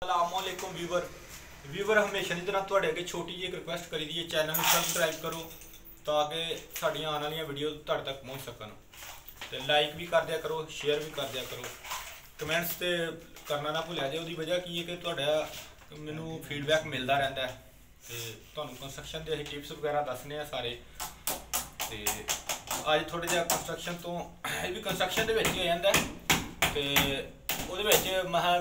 अस्सलामुअलैकुम व्यूवर हमेशा की तरह थोड़े अगे छोटी जी एक रिक्वेस्ट करी दी है, चैनल में सबसक्राइब करो ताकि साड़ियाँ आने वाली वीडियो तुहाडे तक पहुँच सकन। तो लाइक भी कर दिया करो, शेयर भी कर दिया करो, कमेंट्स तो करना ना भुलिया जे। उसकी वजह की है कि तुहाडा मैनू फीडबैक मिलता रहता है तो तुहानू कंस्ट्रक्शन के टिप्स वगैरह दसने हैं सारे। तो अज थोड़ा जिहा कंस्ट्रक्शन तो ये भी कंस्ट्रक्शन के हो जाता है तो वो महा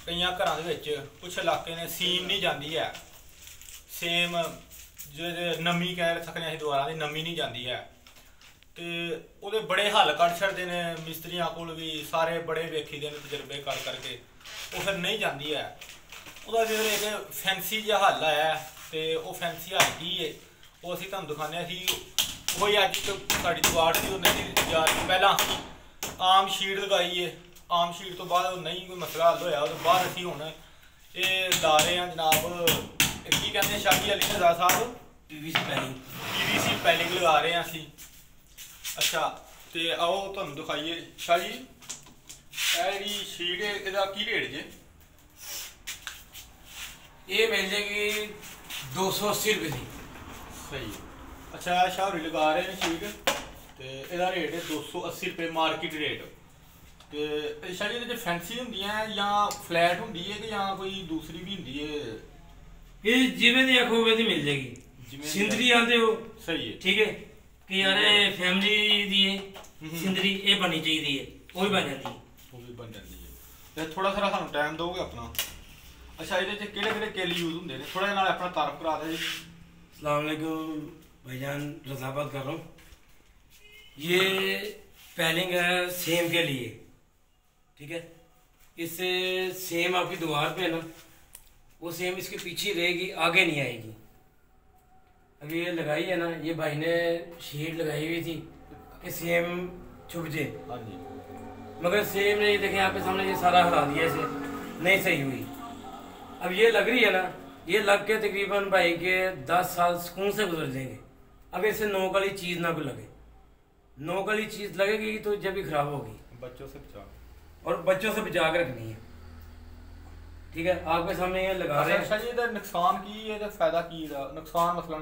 कई घर कुछ इलाके ने सीम नहीं जाती है, सेम जो नमी कह सकते हैं द्वारा की नमी नहीं जाती है तो वो बड़े हल कढ़ छड़ते हैं मिस्त्रियों को भी, सारे बड़े वेखी दे तजर्बे कर करके वो फिर नहीं जाती है। वह फिर एक फैंसी जहा हल है तो वो फैंसी हल की है वो असी तुहानू दिखाने वही अज साड़ी दीवार की नहीं जा रही। पहला आम शीट लगाई है, आम शीट तो बाद नहीं कोई मसला हल होया, तो बाद असी हुण ये ला रहे हैं जनाब की कहते हैं शाही अली नज़ा साहब PVC पैलिंग लगा रहे हैं असी। अच्छा तो आओ तुहानू दिखाइए शाह जी जी शीट इसका की रेट जे? ये मिल जाएगी 280 रुपये की। सही। अच्छा शाह लगा रहे हैं शीट तो यदा रेट है 280 रुपये मार्केट रेट। तो शाह जी फैंसी होंगी या फ्लैट होंगी है कि या कोई दूसरी भी होंगी है? ये जिवें दी आखो उवें दी मिल जाएगी। सिंदरी आंदे हो सही है, ठीक है कि यार फैमिली दी है सिंदरी ये बननी चाहिए, वो भी बन जाती है, वो भी बन जाती है। तो थोड़ा सा सानू टाइम दोगे अपना? अच्छा ये केड़े किल यूज होंगे ने थोड़ा ना अपना तारफ करा दे जी। अस्सलाम वालेकुम भाईजान, रज़ाबाद कर रहा हूँ। ये पैलिंग है सेम के लिए, ठीक है। इससे सेम आपकी दीवार पे है ना, वो सेम इसके पीछे रहेगी, आगे नहीं आएगी। अभी ये लगाई है ना, ये भाई ने शीट लगाई हुई थी कि सेम छुप जाए, हाँ जी, मगर सेम नहीं। देखें आपके सामने ये सारा हरा दिया इसे, नहीं सही हुई। अब ये लग रही है ना, ये लग के तकरीबन भाई के 10 साल सुकून से गुजर जाएंगे। अगर इसे नोक वाली चीज़ ना कोई लगे, नोक वाली चीज़ लगेगी तो जब भी खराब होगी। बच्चों से बचा और बच्चों से बचा कर रखनी है, ठीक है। आपके सामने ये लगा रहे हैं। अच्छा जी नुकसान की है, फायदा की है? नुकसान मसला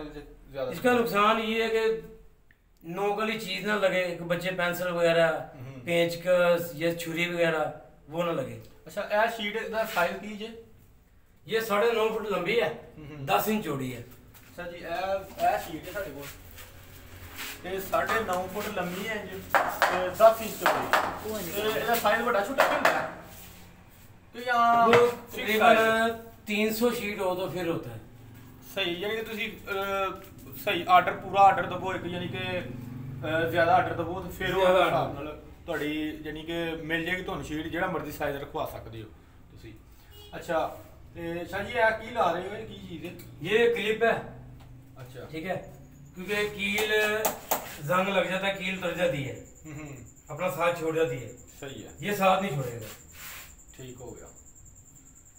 ज्यादा इसका नुकसान ये है कि नोक वाली चीज़ ना लगे कि बच्चे पेंसिल वगैरह, पेंचकस या छुरी वगैरह वो ना लगे। अच्छा यह शीट का साइज की जे? ये 9.5 फुट लंबी है, 10 इंच चौड़ी है। अच्छा जी यह शीट है साढ़े को 9.5 फुट लंबी है जी, 10 इंच चौड़ी। इसका साइज बड़ा छोटा होता है तो या तकरीबन 300 शीट हो तो फिर होता है सही। यानी कि तुसी सही आर्डर पूरा आर्डर दबो एक, यानी कि ज़्यादा आर्डर दबो तो फिर वो हिसाब नाल तुहाडी यानी कि मिल जाएगी तुहानू शीट जिहड़ा मर्जी साइज रखवा सकते हो तुसी। अच्छा तो शाह जी यह की ला रहे हो, की चीज़ है? ये क्लिप है। अच्छा ठीक है, क्योंकि कील जंग लग जाता है, कील तर जाती है, अपना साथ छोड़ जाती है। सही है, ये साथ नहीं छोड़ेगा। ठीक हो गया।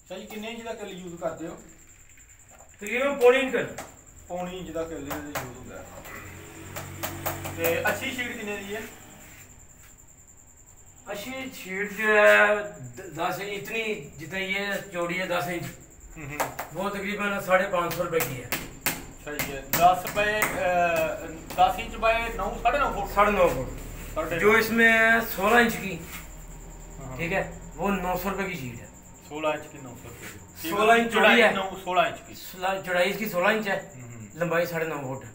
शाह जी कितने इंच का किल यूज करते हो? तकरीबन पौनी इंच कर, पौनी इंच का किल यूज होता है। अच्छी शीट कितने दी है? अच्छी शीट जो है 10 इंच, इतनी जितनी ये चौड़ी है 10 इंच, वो तकरीबन 550 रुपये की है। सही है। 10 इंच बाय 9 9.5 फुट, 9.5 फुट। जो इसमें 16 इंच की, ठीक है, वो 900 रुपये की शीट है। 16 इंच की 900 रुपये, 16 इंच चौड़ी है, 16 इंच की चौड़ाई इसकी 16 इंच है, लंबाई 9.5 फुट है।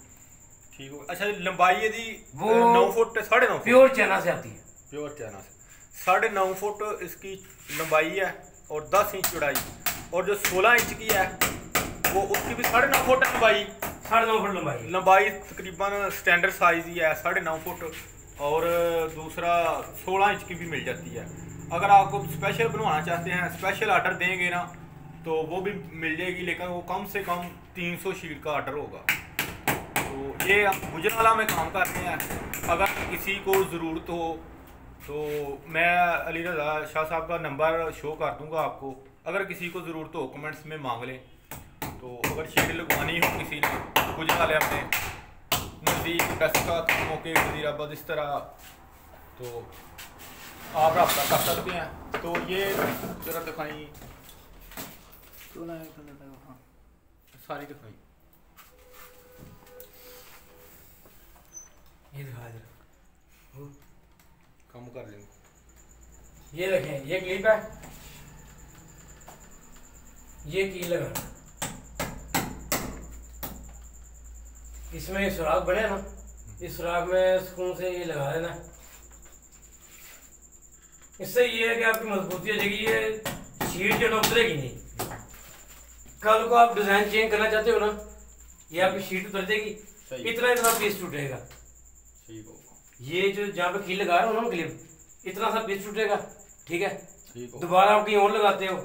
ठीक हो। अच्छा लंबाई यदि वो 9 फुट 9.5 प्योर चाइना से आती है, प्योर चाइना से 9.5 फुट इसकी लंबाई है और 10 इंच चौड़ाई, और जो 16 इंच की है वो उसकी भी 9.5 फुट लंबाई, 9.5 फुट लंबाई। लंबाई तकरीबन स्टैंडर्ड साइज ही है 9.5 फुट, और दूसरा 16 इंच की भी मिल जाती है। अगर आपको स्पेशल बनवाना चाहते हैं, स्पेशल आर्डर देंगे ना तो वो भी मिल जाएगी, लेकिन वो कम से कम 300 शीट का आर्डर होगा। तो ये गुजरावाला में काम करते हैं। अगर किसी को ज़रूरत हो तो मैं अली रज़ा शाह साहब का नंबर शो कर दूंगा आपको, अगर किसी को ज़रूरत हो कमेंट्स में मांग लें। तो अगर शीट लगवानी हो किसी ने गुजरावाले अपने नज़दीक का मौके वज़ीराबाद इस तरह, तो आप रब्ता कर सकते हैं। तो ये ज़रा दिखाई ना हाँ सारी दिखाई ये दिखा दे कम कर लेंगे। ये देखें, ये क्लिप है, ये की लगा, इसमें सुराख बने ना, इस सुराख में सुकून से ये लगा देना। इससे ये है कि आपकी मजबूती हो जाएगी, ये शीट जो ना उतरेगी नहीं। कल को आप डिजाइन चेंज करना चाहते हो ना, ये आपकी शीट उतर जाएगी, इतना पीस टूटेगा। ठीक हो, ये जो जहाँ पे कील लगा रहे हो ना क्लिप, इतना सा पीस टूटेगा, ठीक है। ठीक हो, दोबारा आप कहीं और लगाते हो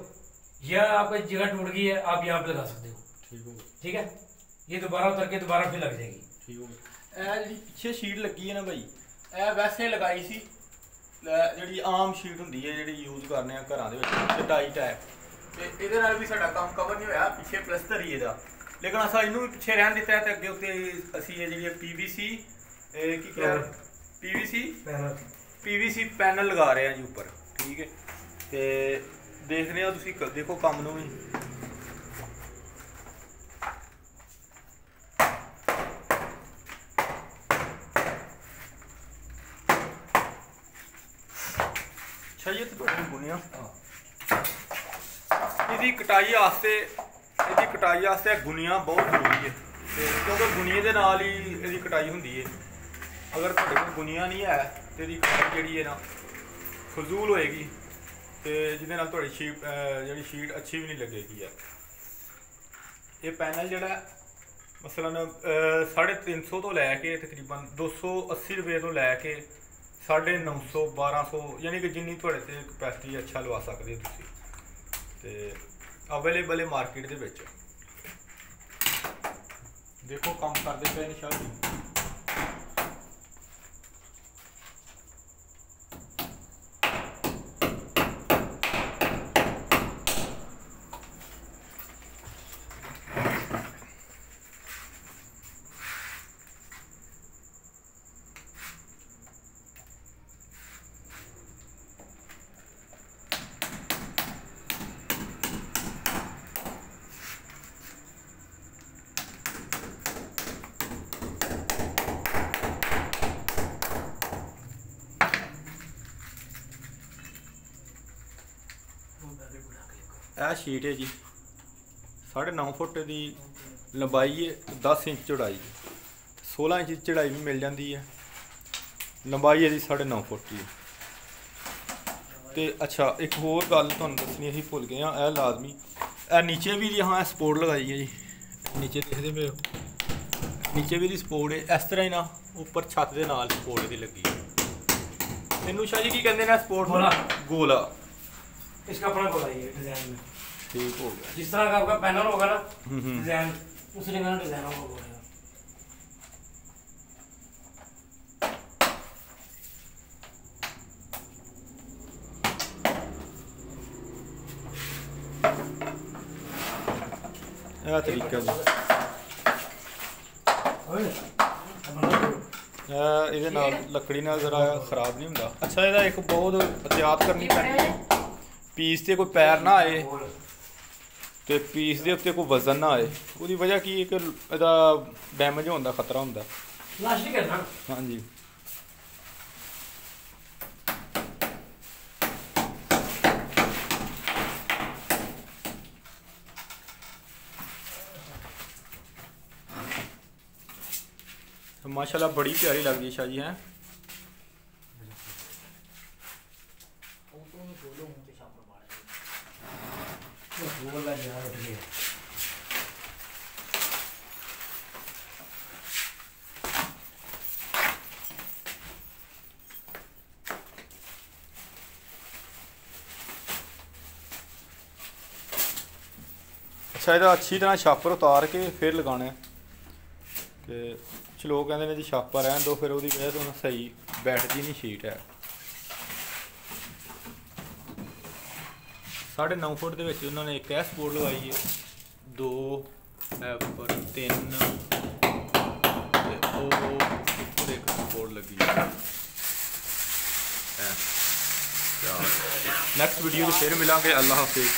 या आपकी जगह टूट गई है, आप यहाँ पे लगा सकते हो। ठीक हो, ठीक है, ये दोबारा उतर के दोबारा फिर लग जाएगी। ठीक हो। जी पिछे शीट लगी है ना भाई, ए वैसे लगाई सी ਜਿਹੜੀ ਆਮ ਸ਼ੀਟ ਹੁੰਦੀ ਹੈ ਜਿਹੜੀ ਯੂਜ਼ ਕਰਨੇ ਆ ਘਰਾਂ ਦੇ ਵਿੱਚ ਤੇ ਟਾਈਟ ਹੈ ਤੇ ਇਹਦੇ ਨਾਲ ਵੀ ਸਾਡਾ ਕੰਮ ਕਵਰ ਨਹੀਂ ਹੋਇਆ, ਪਿੱਛੇ ਪਲਸਤਰ ਹੀ ਇਹਦਾ, ਲੇਕਿਨ ਅਸਾਂ ਇਹਨੂੰ ਵੀ ਪਿੱਛੇ ਰਹਿਣ ਦਿੱਤਾ ਤੇ ਅੱਗੇ ਉੱਤੇ ਅਸੀਂ ਇਹ ਜਿਹੜੀ PVC ਕੀ ਕਿਹਾ PVC ਪੈਨਲ ਲਗਾ ਰਹੇ ਆ ਜੀ ਉੱਪਰ। ਠੀਕ ਹੈ, ਤੇ ਦੇਖਦੇ ਆ, ਤੁਸੀਂ ਦੇਖੋ ਕੰਮ ਨੂੰ ਵੀ। ये तो बुनिया ਇਹਦੀ ਕਟਾਈ ਵਾਸਤੇ ਗੁਨੀਆ ਬਹੁਤ ਜ਼ਰੂਰੀ ਹੈ, ਕਿਉਂਕਿ ਗੁਨੀਏ ਦੇ ਨਾਲ ਹੀ ਇਹਦੀ ਕਟਾਈ ਹੁੰਦੀ ਹੈ। ਅਗਰ ਤੁਹਾਡੇ ਕੋਲ ਗੁਨੀਆ ਨਹੀਂ ਹੈ ਤੇ ਇਹਦੀ ਕਟਾਈ ਜਿਹੜੀ ਹੈ ਨਾ ਫਜ਼ੂਲ ਹੋਏਗੀ, ਤੇ ਜਿਹਦੇ ਨਾਲ ਤੁਹਾਡੀ ਜਿਹੜੀ ਸ਼ੀਟ ਅੱਛੀ ਵੀ ਨਹੀਂ ਲੱਗੇਗੀ ਯਾਰ। ਇਹ ਪੈਨਲ ਜਿਹੜਾ ਮਸਲਨ 350 ਤੋਂ ਲੈ ਕੇ ਤਕਰੀਬਨ 280 ਰੁਪਏ ਤੋਂ ਲੈ ਕੇ 950 1200 यानी कि जिन्नी थोड़े से कैपेसिटी अच्छा लवा सकते हो तुसी, ते अवेलेबल है मार्केट दे विच। देखो काम करते पे इंशाअल्लाह। यह शीट है जी 9.5 फुट की लंबाई है, 10 इंच चौड़ाई, 16 इंच चौड़ाई भी मिल जाती है। लंबाई है जी 9.5 फुट की। तो अच्छा एक होर गल तुहानूं दसनी असीं भुल गए हाँ, यह लाजमी नीचे भी यहाँ सपोर्ट लगाई है जी, नीचे देखते पे हो, नीचे भी सपोर्ट है इस तरह ही ना, उपर छत के नाल सपोर्ट दी लगी है। इनू शाह जी की कहते हैं सपोर्ट गोला, इसका अपना गोला ही है डिजाइन में। ठीक हो गया, जिस तरह का आपका पैनल होगा ना डिजाइन, उसी तरह का डिजाइन होगा। यह तरीका जी, ਇਹਦੇ ਨਾਲ ਲੱਕੜੀ ਨਾਲ ਜ਼ਰਾ ਖਰਾਬ ਨਹੀਂ ਹੁੰਦਾ। ਅੱਛਾ ਇਹਦਾ ਇੱਕ ਬਹੁਤ ਅਹਤਿਆਤ ਕਰਨੀ ਪੈਂਦੀ ਹੈ, ਪੀਸ ਤੇ ਕੋਈ ਪੈਰ ਨਾ ਆਏ ਤੇ ਪੀਸ ਦੇ ਉੱਤੇ ਕੋਈ ਵਜ਼ਨ ਨਾ ਆਏ। ਉਹਦੀ ਵਜ੍ਹਾ ਕੀ ਹੈ ਕਿ ਇਹਦਾ ਡੈਮੇਜ ਹੋਣ ਦਾ ਖਤਰਾ ਹੁੰਦਾ। ਪਲਾਸਟਿਕ ਹੈ ਨਾ, ਹਾਂਜੀ माशाल्लाह बड़ी प्यारी लग रही है शाह जी हैं। अच्छा ਇਹਦਾ अच्छी तरह छापर उतार के फिर लगाना है। तो कुछ लोग कहते हैं जी छापा रहन दो, फिर उसकी वजह से सही बैठती नहीं शीट है। 9.5 फुट के उन्होंने एक सपोर्ट लगाई है, 2 पर 3 और एक सपोर्ट लगी है। नेक्स्ट वीडियो में फिर मिलांगे। अल्लाह हाफिज़।